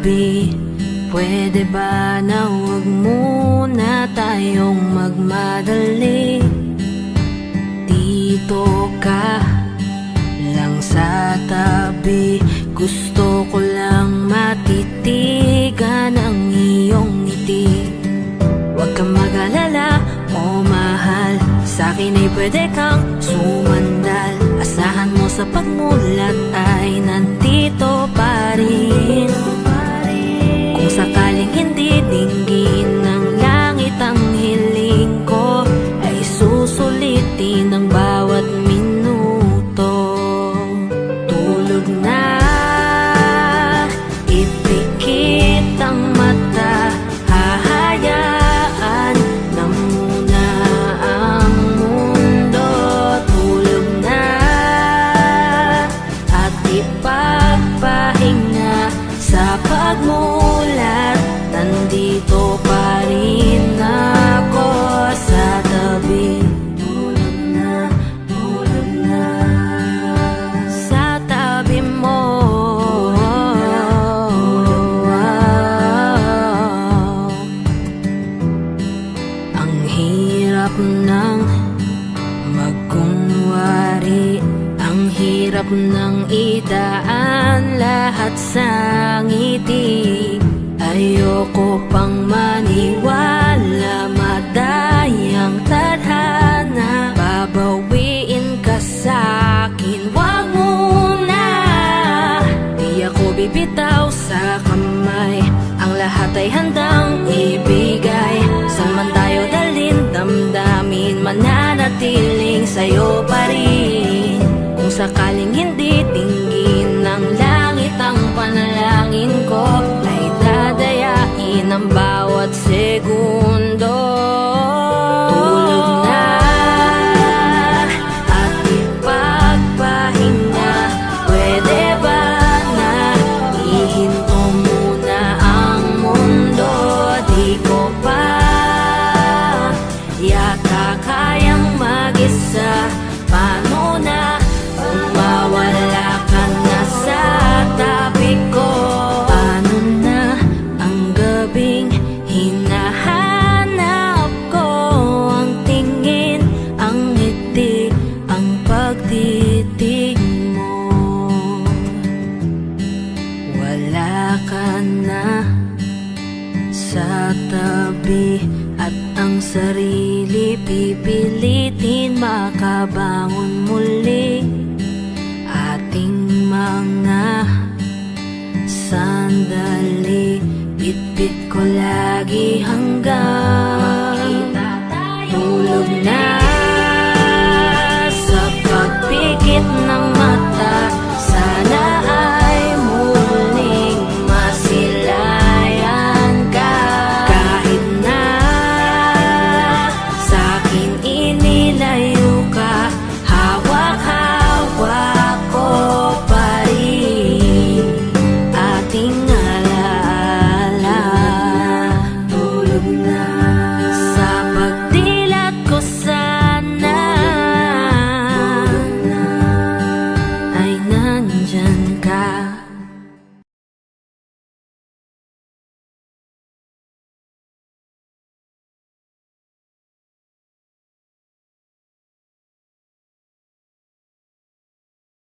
tabi. Pwede ba na huwag muna tayong magmadali? Dito ka lang sa tabi, gusto ko lang matitigan ang iyong ngiti. Huwag kang mag-alala, o mahal, sa'kin ay pwede kang sumandal. Asahan mo sa pagmulat ay nandito pa rin. Kung sakaling hindi dinggin ng langit ang hiling ko, ay susulitin ang bawat minuto. Tulog na, ipikit ang mata, hahayaan na muna ang mundo. Tulog na at ipagpahinga sa pagmulat, nandito pa rin ako sa tabi. Tulog na sa tabi mo. Ang hirap ng magkunwari, ang hirap ng idaan lahat sa ngiti. Ayoko pang maniwala, madayang tadhana, babawiin ka sa'kin, wag muna. Di ako bibitaw sa kamay, ang lahat ay handang ibigay. Saan man tayo dalhin, damdamin, mananatiling sa'yo pa rin. Kung sakaling hindi dinggin ng langit ang panalangin ko, ay dadayain ang bawat segundo. Tulog na at ipagpahinga, pwede ba na ihinto muna ang mundo? Di ko pa yata kayang mag-isa. Paano na kung mawala ka na sa tabi ko? Paano na ang gabing hinahanap ko? Ang tingin, ang ngiti, ang pagtitig mo. Wala ka na sa tabi, at ang sarili pipilitin makabangon muli. Ating mga sandali, bitbit ko lagi hanggang